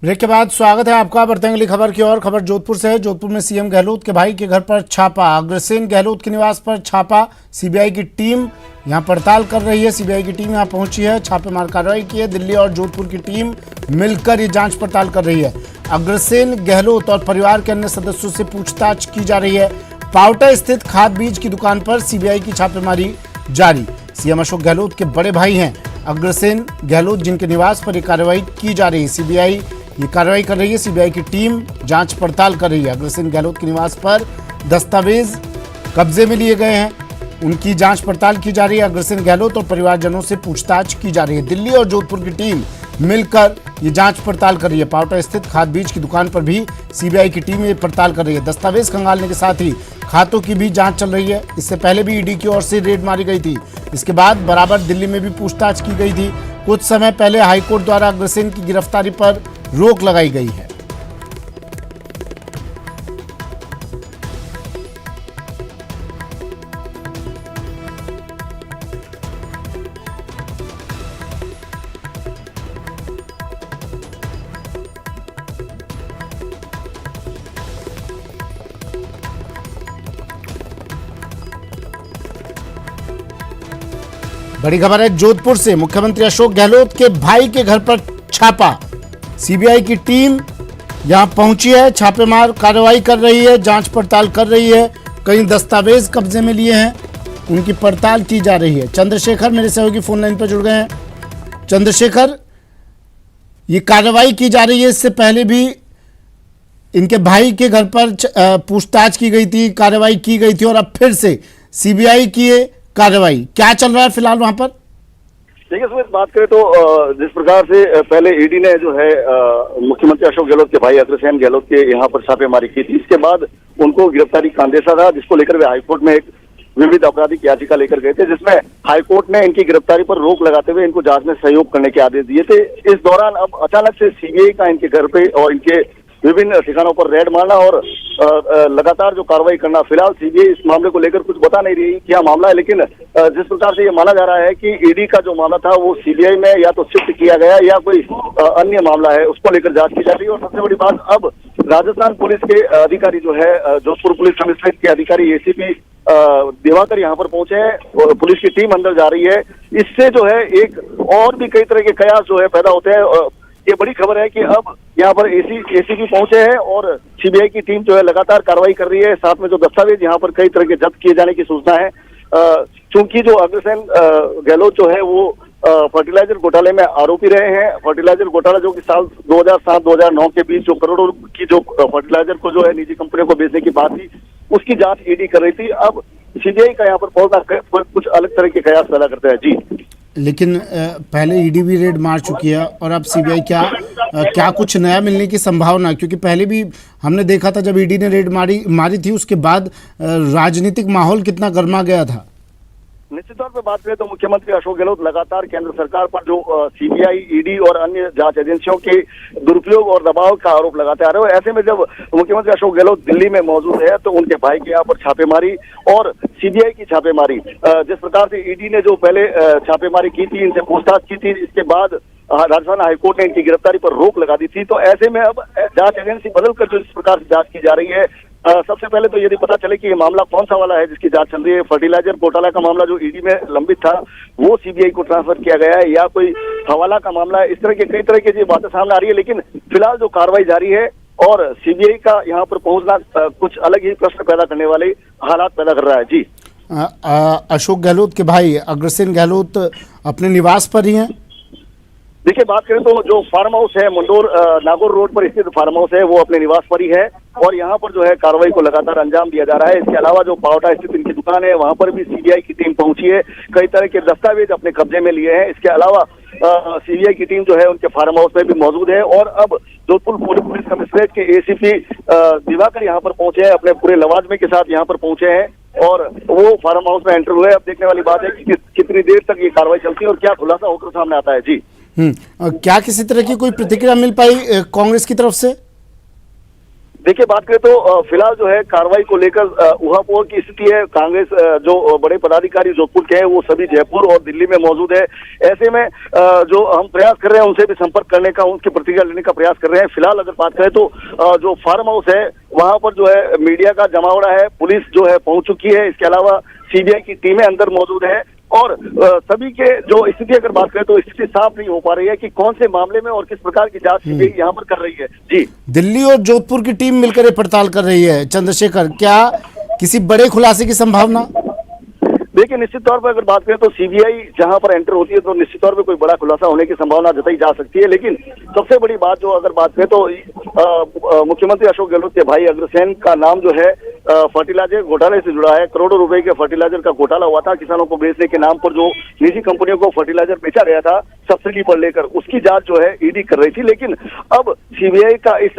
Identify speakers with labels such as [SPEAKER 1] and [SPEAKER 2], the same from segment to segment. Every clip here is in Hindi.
[SPEAKER 1] ब्रेक के बाद स्वागत है आपका। बढ़ते हैं अगली खबर की ओर। खबर जोधपुर से है। जोधपुर में सीएम गहलोत के भाई के घर पर छापा। अग्रसेन गहलोत के निवास पर छापा। सीबीआई की टीम यहां पड़ताल कर रही है। सीबीआई की टीम यहां पहुंची है, छापेमार कार्रवाई की है। दिल्ली और जोधपुर की टीम मिलकर ये जांच पड़ताल कर रही है। अग्रसेन गहलोत और परिवार के अन्य सदस्यों से पूछताछ की जा रही है। पावटा स्थित खाद बीज की दुकान पर सीबीआई की छापेमारी जारी। सीएम अशोक गहलोत के बड़े भाई हैं अग्रसेन गहलोत, जिनके निवास पर यह कार्रवाई की जा रही है। सीबीआई ये कार्रवाई कर रही है। सीबीआई की टीम जांच पड़ताल कर रही है। अग्रसेन गहलोत के निवास पर दस्तावेज कब्जे में लिए गए हैं, उनकी जांच पड़ताल की जा रही है। अग्रसेन गहलोत और परिवारजनों से पूछताछ की जा रही है। दिल्ली और जोधपुर की टीम मिलकर ये जांच पड़ताल कर रही है। पावटा स्थित खाद बीज की दुकान पर भी सीबीआई की टीम ये पड़ताल कर रही है। दस्तावेज खंगालने के साथ ही खातों की भी जांच चल रही है। इससे पहले भी ईडी की ओर से रेड मारी गई थी। इसके बाद बराबर दिल्ली में भी पूछताछ की गई थी। कुछ समय पहले हाईकोर्ट द्वारा अग्रसेन की गिरफ्तारी पर रोक लगाई गई है। बड़ी खबर है जोधपुर से। मुख्यमंत्री अशोक गहलोत के भाई के घर पर छापा। सीबीआई की टीम यहां पहुंची है, छापेमार कार्रवाई कर रही है, जांच पड़ताल कर रही है। कई दस्तावेज कब्जे में लिए हैं, उनकी पड़ताल की जा रही है। चंद्रशेखर मेरे सहयोगी फोन लाइन पर जुड़ गए हैं। चंद्रशेखर, ये कार्रवाई की जा रही है, इससे पहले भी इनके भाई के घर पर पूछताछ की गई थी, कार्रवाई की गई थी, और अब फिर से सीबीआई की कार्रवाई। क्या चल रहा है फिलहाल वहां पर?
[SPEAKER 2] देखिए सुमित, बात करें तो जिस प्रकार से पहले ईडी ने जो है मुख्यमंत्री अशोक गहलोत के भाई अग्रसेन गहलोत के यहाँ पर छापेमारी की थी, इसके बाद उनको गिरफ्तारी का अंदेशा था, जिसको लेकर वे हाईकोर्ट में एक विविध आपराधिक याचिका लेकर गए थे, जिसमें हाईकोर्ट ने इनकी गिरफ्तारी पर रोक लगाते हुए इनको जांच में सहयोग करने के आदेश दिए थे। इस दौरान अब अचानक से सीबीआई का इनके घर पे और इनके विभिन्न ठिकानों पर रेड मारना और लगातार जो कार्रवाई करना, फिलहाल सीबीआई इस मामले को लेकर कुछ बता नहीं रही क्या मामला है, लेकिन जिस प्रकार से ये माना जा रहा है कि ईडी का जो मामला था वो सीबीआई में या तो शिफ्ट किया गया या कोई अन्य मामला है, उसको लेकर जांच की जा रही है। और सबसे बड़ी बात, अब राजस्थान पुलिस के अधिकारी जो है, जोधपुर पुलिस कमिश्नरेट के अधिकारी एसीपी दिवाकर यहाँ पर पहुंचे हैं, पुलिस की टीम अंदर जा रही है। इससे जो है एक और भी कई तरह के कयास जो है पैदा होते हैं। ये बड़ी खबर है कि अब यहाँ पर एसीपी पहुंचे हैं और सीबीआई की टीम जो है लगातार कार्रवाई कर रही है। साथ में जो दस्तावेज यहाँ पर कई तरह के जब्त किए जाने की सूचना है। चूंकि जो अग्रसेन गहलोत जो है वो फर्टिलाइजर घोटाले में आरोपी रहे हैं। फर्टिलाइजर घोटाला जो कि साल 2007-2009 के बीच जो करोड़ों की जो फर्टिलाइजर को जो है निजी कंपनियों को बेचने की बात थी, उसकी जांच ईडी कर रही थी। अब सीबीआई का यहाँ पर पहुंचना कुछ अलग तरह के कयास पैदा करता है। जी,
[SPEAKER 1] लेकिन पहले ईडी भी रेड मार चुकी है और अब सीबीआई क्या कुछ नया मिलने की संभावना? क्योंकि पहले भी हमने देखा था जब ईडी ने रेड मारी थी, उसके बाद राजनीतिक माहौल कितना गर्मा गया था।
[SPEAKER 2] निश्चित तौर पर बात करें तो मुख्यमंत्री अशोक गहलोत लगातार केंद्र सरकार पर जो सीबीआई, ईडी और अन्य जांच एजेंसियों के दुरुपयोग और दबाव का आरोप लगाते आ रहे हो। ऐसे में जब मुख्यमंत्री अशोक गहलोत दिल्ली में मौजूद है तो उनके भाई के यहाँ पर छापेमारी और सीबीआई की छापेमारी, जिस प्रकार से ईडी ने जो पहले छापेमारी की थी, इनसे पूछताछ की थी, इसके बाद राजस्थान हाईकोर्ट ने इनकी गिरफ्तारी पर रोक लगा दी थी। तो ऐसे में अब जांच एजेंसी बदलकर जो इस प्रकार से जांच की जा रही है, सबसे पहले तो यदि पता चले कि ये मामला कौन सा वाला है जिसकी जांच चल रही है। फर्टिलाइजर घोटाला का मामला जो ईडी में लंबित था वो सीबीआई को ट्रांसफर किया गया है, या कोई हवाला का मामला है, इस तरह के कई तरह की बातें सामने आ रही है। लेकिन फिलहाल जो कार्रवाई जारी है और सीबीआई का यहाँ पर पहुंचना कुछ अलग ही प्रश्न पैदा करने वाले हालात पैदा कर रहा है। जी,
[SPEAKER 1] अशोक गहलोत के भाई अग्रसेन गहलोत अपने निवास पर ही हैं।
[SPEAKER 2] देखिए, बात करें तो जो फार्म हाउस है मंडोर नागौर रोड पर स्थित फार्म हाउस है, वो अपने निवास पर ही है और यहाँ पर जो है कार्रवाई को लगातार अंजाम दिया जा रहा है। इसके अलावा जो पावटा स्थित इनकी दुकान है, वहाँ पर भी सीबीआई की टीम पहुंची है, कई तरह के दस्तावेज अपने कब्जे में लिए हैं। इसके अलावा सीबीआई की टीम जो है उनके फार्म हाउस में भी मौजूद है और अब जोधपुर पुलिस कमिश्नरेट के एसीपी दिवाकर यहाँ पर पहुंचे हैं, अपने पूरे लवाजमे के साथ यहाँ पर पहुंचे हैं और वो फार्म हाउस में एंटर हुए। अब देखने वाली बात है कि कितनी देर तक ये कार्रवाई चलती है और क्या खुलासा होकर सामने आता है। जी,
[SPEAKER 1] क्या किसी तरह की कोई प्रतिक्रिया मिल पाई कांग्रेस की तरफ से?
[SPEAKER 2] देखिए, बात करें तो फिलहाल जो है कार्रवाई को लेकर ऊहापोह की स्थिति है। कांग्रेस जो बड़े पदाधिकारी जोधपुर के हैं वो सभी जयपुर और दिल्ली में मौजूद है। ऐसे में जो हम प्रयास कर रहे हैं उनसे भी संपर्क करने का, उनकी प्रतिक्रिया लेने का प्रयास कर रहे हैं। फिलहाल अगर बात करें तो जो फार्म हाउस है वहां पर जो है मीडिया का जमावड़ा है, पुलिस जो है पहुंच चुकी है। इसके अलावा सीबीआई की टीमें अंदर मौजूद है और सभी के जो स्थिति अगर बात करें तो स्थिति साफ नहीं हो पा रही है कि कौन से मामले में और किस प्रकार की जांच सीबीआई यहाँ पर कर रही है। जी,
[SPEAKER 1] दिल्ली और जोधपुर की टीम मिलकर ये पड़ताल कर रही है। चंद्रशेखर, क्या किसी बड़े खुलासे की संभावना?
[SPEAKER 2] देखिए, निश्चित तौर पर अगर बात करें तो सीबीआई जहां पर एंटर होती है तो निश्चित तौर पर कोई बड़ा खुलासा होने की संभावना जताई जा सकती है। लेकिन सबसे बड़ी बात जो अगर बात करें तो मुख्यमंत्री अशोक गहलोत के भाई अग्रसेन का नाम जो है फर्टिलाइजर घोटाले से जुड़ा है। करोड़ों रुपए के फर्टिलाइजर का घोटाला हुआ था। किसानों को बेचने के नाम पर जो निजी कंपनियों को फर्टिलाइजर बेचा गया था सब्सिडी पर लेकर, उसकी जांच जो है ईडी कर रही थी। लेकिन अब सीबीआई का इस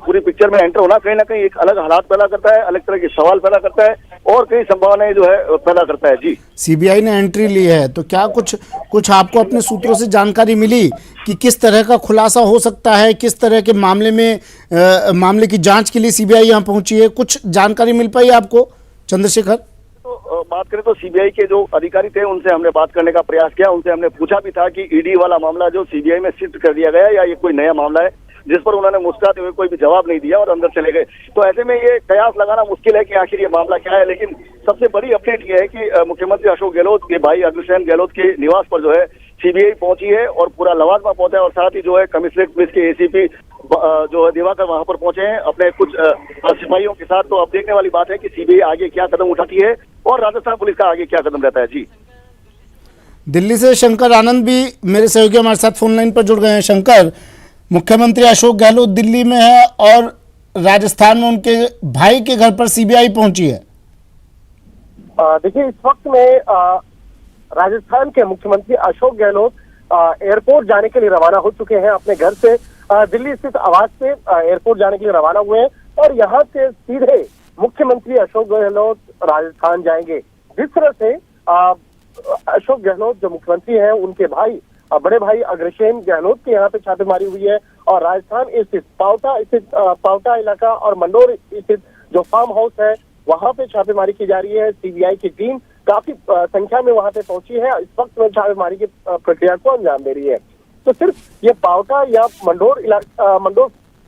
[SPEAKER 2] पूरी पिक्चर में एंटर होना कहीं ना कहीं एक अलग हालात पैदा करता है, अलग तरह के सवाल पैदा करता है और कई संभावनाएं जो है पैदा करता है। जी,
[SPEAKER 1] सीबीआई ने एंट्री ली है तो क्या कुछ आपको अपने सूत्रों से जानकारी मिली कि किस तरह का खुलासा हो सकता है, किस तरह के मामले की जांच के लिए सीबीआई यहां पहुंची है? कुछ जानकारी मिल पाई आपको चंद्रशेखर?
[SPEAKER 2] तो बात करें तो सीबीआई के जो अधिकारी थे उनसे हमने बात करने का प्रयास किया। उनसे हमने पूछा भी था कि ईडी वाला मामला जो सीबीआई में शिफ्ट कर दिया गया है या ये कोई नया मामला है, जिस पर उन्होंने मुस्कुराते हुए कोई भी जवाब नहीं दिया और अंदर चले गए। तो ऐसे में ये कयास लगाना मुश्किल है कि आखिर ये मामला क्या है। लेकिन सबसे बड़ी अपडेट ये है कि मुख्यमंत्री अशोक गहलोत के भाई अग्रसेन गहलोत के निवास पर जो है सीबीआई पहुंची है और पूरा लवाजमा पहुंचा है और साथ ही जो है कमिश्नरेट पुलिस के एसीपी जो है दिवाकर वहां पर पहुंचे हैं अपने कुछ सिपाहियों के साथ। तो अब देखने वाली बात है कि सीबीआई आगे क्या कदम उठाती है और राजस्थान पुलिस का आगे क्या कदम रहता है। जी,
[SPEAKER 1] दिल्ली से शंकर आनंद भी मेरे सहयोगी हमारे साथ फोन लाइन पर जुड़ गए हैं। शंकर, मुख्यमंत्री अशोक गहलोत दिल्ली में है और राजस्थान में उनके भाई के घर पर सीबीआई पहुंची है।
[SPEAKER 3] देखिए, इस वक्त में राजस्थान के मुख्यमंत्री अशोक गहलोत एयरपोर्ट जाने के लिए रवाना हो चुके हैं। अपने घर से दिल्ली स्थित आवास से एयरपोर्ट जाने के लिए रवाना हुए हैं और यहाँ से सीधे मुख्यमंत्री अशोक गहलोत राजस्थान जाएंगे। जिस तरह से अशोक गहलोत जो मुख्यमंत्री हैं उनके भाई बड़े भाई अग्रसेन गहलोत के यहाँ पे छापेमारी हुई है और राजस्थान स्थित पावटा इलाका और मंडोर स्थित जो फार्म हाउस है वहां पे छापेमारी की जा रही है। सीबीआई की टीम काफी संख्या में वहां पे पहुंची है। इस वक्त में छापेमारी की प्रक्रिया को अंजाम दे रही है। तो सिर्फ ये पावटा या मंडोर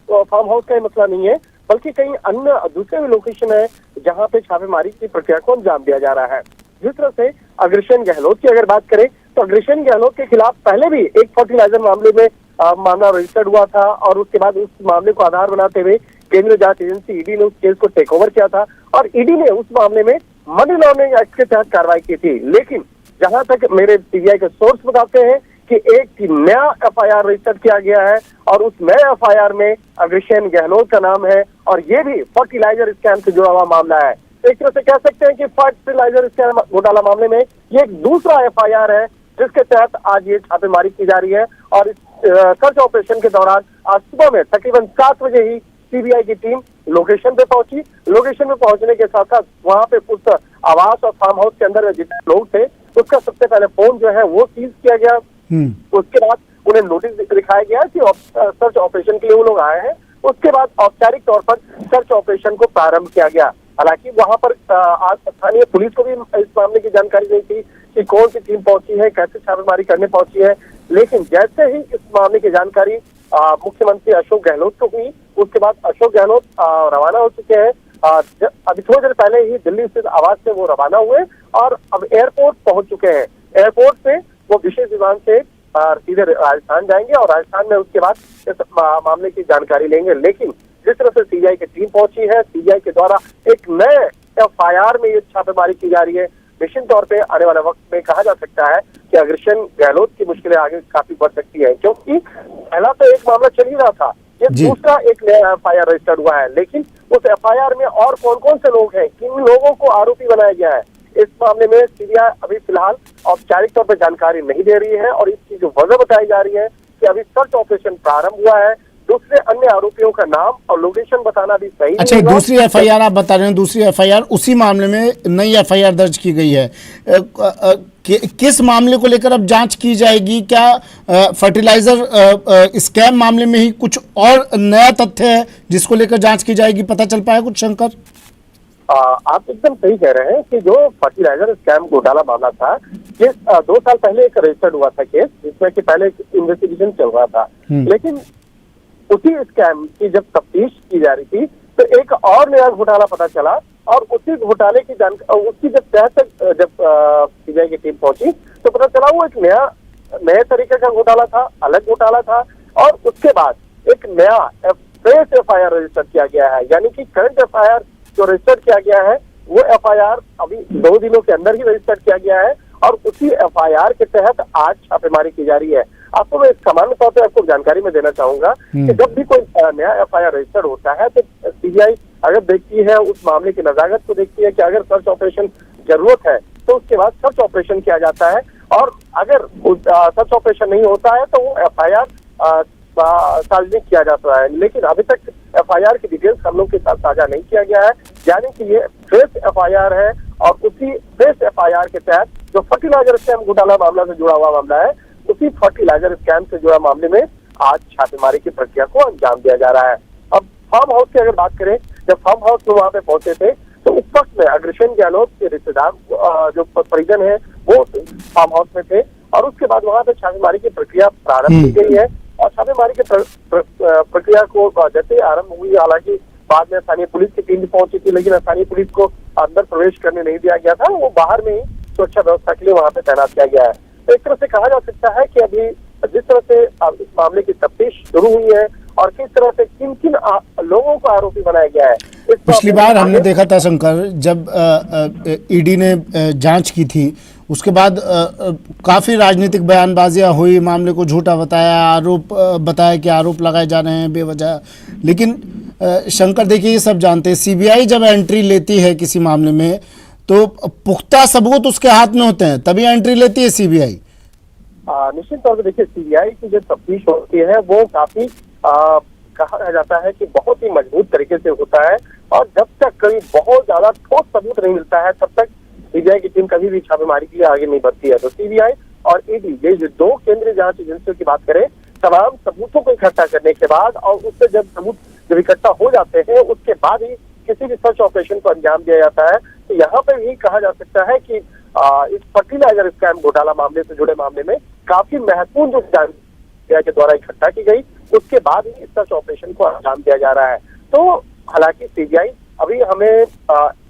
[SPEAKER 3] फार्म हाउस का ही मसला नहीं है, बल्कि कई अन्य दूसरे भी लोकेशन है जहाँ पे छापेमारी की प्रक्रिया को अंजाम दिया जा रहा है। जिस तरह से अग्रसेन गहलोत की अगर बात करें तो अग्रसेन गहलोत के खिलाफ पहले भी एक फर्टिलाइजर मामले में मामला रजिस्टर्ड हुआ था और उसके बाद उस मामले को आधार बनाते हुए केंद्रीय जांच एजेंसी ईडी ने उस केस को टेक ओवर किया था और ईडी ने उस मामले में मनी लॉन्ड्रिंग एक्ट के तहत कार्रवाई की थी। लेकिन जहां तक मेरे सीबीआई के सोर्स बताते हैं कि एक नया एफआईआर रजिस्टर किया गया है और उस नए एफआईआर में अग्रसेन गहलोत का नाम है और ये भी फर्टिलाइजर स्कैम से जुड़ा हुआ मामला है। एक तरह से कह सकते हैं कि फर्टिलाइजर स्कैम घोटाला मामले में ये एक दूसरा एफआईआर है जिसके तहत आज ये छापेमारी की जा रही है। और इस सर्च ऑपरेशन के दौरान आज सुबह में तकरीबन 7 बजे ही सीबीआई की टीम लोकेशन पे पहुंची। लोकेशन में पहुंचने के साथ साथ वहां पे उस आवास और फार्म हाउस के अंदर जितने लोग थे उसका सबसे पहले फोन जो है वो सीज किया गया। उसके बाद उन्हें नोटिस दिखाया गया कि सर्च ऑपरेशन के लिए वो लोग आए हैं। उसके बाद औपचारिक तौर पर सर्च ऑपरेशन को प्रारंभ किया गया। हालांकि वहां पर आज स्थानीय पुलिस को भी इस मामले की जानकारी नहीं थी कि कौन सी टीम पहुंची है, कैसे छापेमारी करने पहुंची है। लेकिन जैसे ही इस मामले की जानकारी मुख्यमंत्री अशोक गहलोत को हुई उसके बाद अशोक गहलोत रवाना हो चुके हैं। अभी थोड़ी देर पहले ही दिल्ली स्थित आवास से वो रवाना हुए और अब एयरपोर्ट पहुंच चुके हैं। एयरपोर्ट से वो विशेष विमान से सीधे राजस्थान जाएंगे और राजस्थान में उसके बाद इस मामले की जानकारी लेंगे। लेकिन जिस तरह से सीबीआई की टीम पहुंची है, सीबीआई के द्वारा एक नए एफआईआर में ये छापेमारी की जा रही है। निश्चित तौर पे आने वाले वक्त में कहा जा सकता है कि अग्रसेन गहलोत की मुश्किलें आगे काफी बढ़ सकती है, क्योंकि पहला तो एक मामला चल ही रहा था, ये दूसरा एक नया एफआईआर रजिस्टर्ड हुआ है। लेकिन उस एफआईआर में और कौन कौन से लोग हैं, किन लोगों को आरोपी बनाया गया है, इस मामले में सीबीआई अभी फिलहाल औपचारिक तौर पर जानकारी नहीं दे रही है। और इसकी जो वजह बताई जा रही है कि अभी सर्च ऑपरेशन प्रारंभ हुआ है, दूसरे अन्य आरोपियों का नाम और लोकेशन बताना भी सही
[SPEAKER 1] अच्छा, दूसरी एफआईआर आप बता रहे हैं, दूसरी एफआईआर उसी मामले में नई एफआईआर दर्ज की गई है। किस मामले को लेकर अब जांच की जाएगी? क्या फर्टिलाइजर स्कैम मामले में ही कुछ और नया तथ्य है जिसको लेकर जांच की जाएगी? पता चल पाया कुछ, शंकर?
[SPEAKER 3] आप एकदम सही कह रहे हैं कि जो फर्टिलाइजर स्कैम घोटाला मामला था, ये 2 साल पहले एक रजिस्टर्ड हुआ था केस, जिसमें कि पहले इन्वेस्टिगेशन चल रहा था। लेकिन उसी स्कैम की जब तफ्तीश की जा रही थी तो एक और नया घोटाला पता चला, और उसी घोटाले की जानकारी, उसकी जब तह तक जब सीबीआई की टीम पहुंची तो पता चला वो एक नए तरीके का घोटाला था, अलग घोटाला था। और उसके बाद एक नया फ्रेश एफआईआर रजिस्टर किया गया है, यानी कि करंट एफआईआर जो रजिस्टर किया गया है वो एफआईआर अभी 2 दिनों के अंदर ही रजिस्टर किया गया है, और उसी एफआईआर के तहत आज छापेमारी की जा रही है। आपको मैं सामान्य तौर पर आपको जानकारी में देना चाहूंगा कि जब भी कोई नया एफआईआर रजिस्टर होता है तो सीबीआई अगर देखती है, उस मामले की नजाकत को देखती है कि अगर सर्च ऑपरेशन जरूरत है तो उसके बाद सर्च ऑपरेशन किया जाता है, और अगर सर्च ऑपरेशन नहीं होता है तो वो एफआईआर सार्वजनिक किया जाता है। लेकिन अभी तक एफआईआर की डिटेल्स हम लोग के साथ साझा नहीं किया गया है, यानी कि ये फ्रेश एफआईआर है, और उसी फ्रेश एफआईआर के तहत जो फर्टिलाइजर स्कैम घोटाला मामला से जुड़ा हुआ मामला है, उसी फर्टिलाइजर स्कैम से जुड़ा मामले में आज छापेमारी की प्रक्रिया को अंजाम दिया जा रहा है। अब फार्म हाउस की अगर बात करें, जब फार्म हाउस में वहां पे पहुंचे थे तो उस वक्त में अग्रसेन गहलोत के रिश्तेदार जो परिजन है वो फार्म हाउस में थे, और उसके बाद वहां पे छापेमारी की प्रक्रिया प्रारंभ की गई है। और छापेमारी की प्रक्रिया को जैसे आरंभ हुई, हालांकि बाद में स्थानीय पुलिस की टीम भी पहुंची थी, लेकिन स्थानीय पुलिस को अंदर प्रवेश करने नहीं दिया गया था, वो बाहर में ही सुरक्षा व्यवस्था के लिए वहां पे तैनात किया गया है। तो एक तरह से कहा जा सकता है कि अभी जिस तरह से इस मामले की तफ्तीश शुरू हुई है और किस तरह से किन किन लोगों को आरोपी बनाया गया है।
[SPEAKER 1] पिछली बार हमने देखा था शंकर, जब ईडी ने जांच की थी, उसके बाद काफ़ी राजनीतिक बयानबाजियां हुई, मामले को झूठा बताया, बताया कि आरोप लगाए जा रहे हैं बेवजह। लेकिन शंकर देखिए, ये सब जानते हैं, सीबीआई जब एंट्री लेती है किसी मामले में तो पुख्ता सबूत उसके हाथ में होते हैं, तभी एंट्री लेती है सीबीआई।
[SPEAKER 3] निश्चित तौर पर देखिए, सीबीआई की जो तफ्तीश होती है वो काफी कहा जाता है कि बहुत ही मजबूत तरीके से होता है, और जब तक कभी बहुत ज्यादा ठोस सबूत नहीं मिलता है तब तक सीबीआई की टीम कभी भी छापेमारी के लिए आगे नहीं बढ़ती है। तो सीबीआई और ईडी, ये जो 2 केंद्रीय जांच एजेंसियों की बात करें, तमाम सबूतों को इकट्ठा करने के बाद और उससे जब इकट्ठा हो जाते हैं उसके बाद ही किसी भी सर्च ऑपरेशन को अंजाम दिया जाता है। तो यहाँ पर भी कहा जा सकता है कि इस फर्टिलाइजर स्कैम घोटाला मामले से जुड़े मामले में काफी महत्वपूर्ण जो जानकारी के द्वारा इकट्ठा की गई, उसके बाद ही इस सर्च ऑपरेशन को अंजाम दिया जा रहा है। तो हालांकि सीबीआई अभी हमें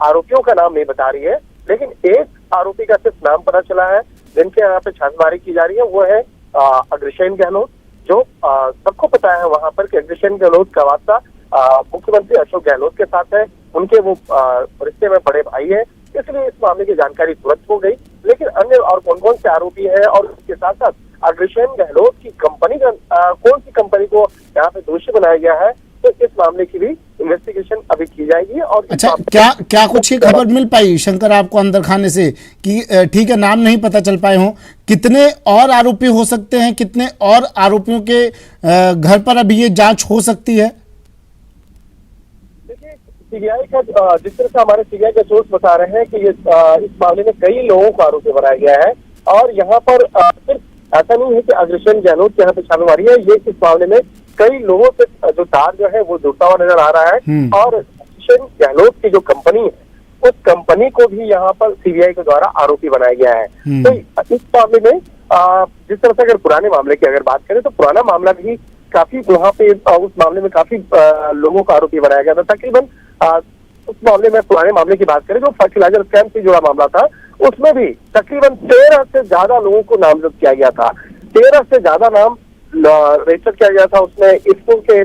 [SPEAKER 3] आरोपियों का नाम नहीं बता रही है, लेकिन एक आरोपी का सिर्फ नाम पता चला है जिनके यहाँ पे छापेमारी की जा रही है, वो है अग्रसेन गहलोत। जो सबको पता है वहां पर कि अग्रसेन गहलोत का वास्ता मुख्यमंत्री अशोक गहलोत के साथ है, उनके वो रिश्ते में बड़े भाई है, इसलिए इस मामले की जानकारी तुरंत हो गई। लेकिन अन्य और कौन कौन से आरोपी हैं और उसके साथ साथ अग्रसेन गहलोत की कंपनी कौन सी कंपनी को यहाँ पे दोषी बनाया गया है, तो इस मामले की भी इन्वेस्टिगेशन अभी की जाएगी। और
[SPEAKER 1] अच्छा, क्या कुछ ही खबर मिल पाई शंकर आपको अंदर खाने से कि ठीक है नाम नहीं पता चल पाए हों, कितने और आरोपी हो सकते हैं, कितने और आरोपियों के घर पर अभी ये जांच हो सकती है?
[SPEAKER 3] देखिए, सीबीआई का जिस तरह से हमारे सीबीआई के सोर्स बता रहे हैं कि ये इस मामले में कई लोगों को आरोपी बनाया गया है, और यहाँ पर सिर्फ ऐसा नहीं है कि अग्रसेन गहलोत के यहाँ पे छापेमारी है, ये इस मामले में कई लोगों से जो तार जो है वो जुड़ता हुआ नजर आ रहा है। और अग्रसेन गहलोत की जो कंपनी है, उस कंपनी को भी यहाँ पर सीबीआई के द्वारा आरोपी बनाया गया है। तो इस मामले में जिस तरह से अगर पुराने मामले की अगर बात करें तो पुराना मामला भी काफी वहाँ पे उस मामले में काफी लोगों को आरोपी बनाया गया था। तकरीबन उस मामले में पुराने मामले की बात करें जो फर्टिलाइजर स्कैम से जुड़ा मामला था, उसमें भी तकरीबन 13 से ज्यादा लोगों को नामजद किया गया था। 13 से ज्यादा नाम रजिस्टर किया गया था। उसमें इसको के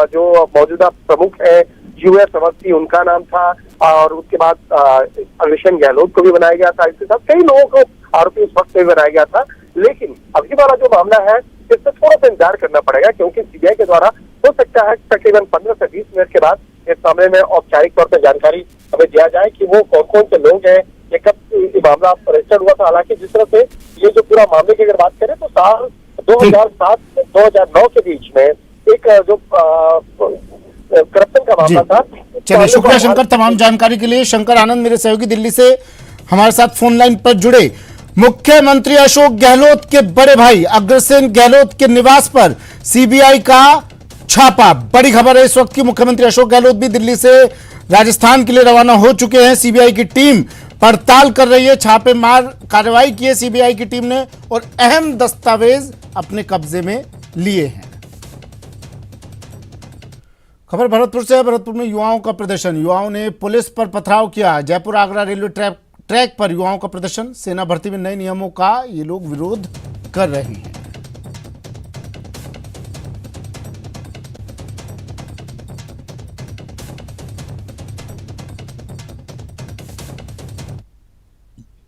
[SPEAKER 3] जो मौजूदा प्रमुख है यूएस अवस्थी, उनका नाम था, और उसके बाद अग्रसेन गहलोत को भी बनाया गया था। इसके साथ कई लोगों को आरोपी उस वक्त में बनाया गया था। लेकिन अभी वाला जो मामला है इससे थोड़ा सा इंतजार करना पड़ेगा, क्योंकि सीबीआई के द्वारा हो सकता है तकरीबन 15 से 20 मिनट के बाद इस मामले में औपचारिक तौर पर जानकारी हमें दिया जाए कि वो कौन कौन से लोग हैं, ये कब ये मामला रजिस्टर्ड हुआ था। हालांकि जिस तरह से ये जो पूरा मामले की अगर बात करें तो साल 2007 से 2009 के बीच में एक जो करप्शन का मामला था।
[SPEAKER 1] चलिए, शुक्रिया शंकर तमाम जानकारी के लिए। शंकर आनंद मेरे सहयोगी दिल्ली से हमारे साथ फोन लाइन पर जुड़े। मुख्यमंत्री अशोक गहलोत के बड़े भाई अग्रसेन गहलोत के निवास पर सीबीआई का छापा। बड़ी खबर है इस वक्त की। मुख्यमंत्री अशोक गहलोत भी दिल्ली से राजस्थान के लिए रवाना हो चुके हैं। सीबीआई की टीम पड़ताल कर रही है। छापेमार कार्रवाई की है सीबीआई की टीम ने और अहम दस्तावेज अपने कब्जे में लिए हैं। खबर भरतपुर से है। भरतपुर में युवाओं का प्रदर्शन। युवाओं ने पुलिस पर पथराव किया। जयपुर आगरा रेलवे ट्रैक पर युवाओं का प्रदर्शन। सेना भर्ती में नए नियमों का ये लोग विरोध कर रहे हैं।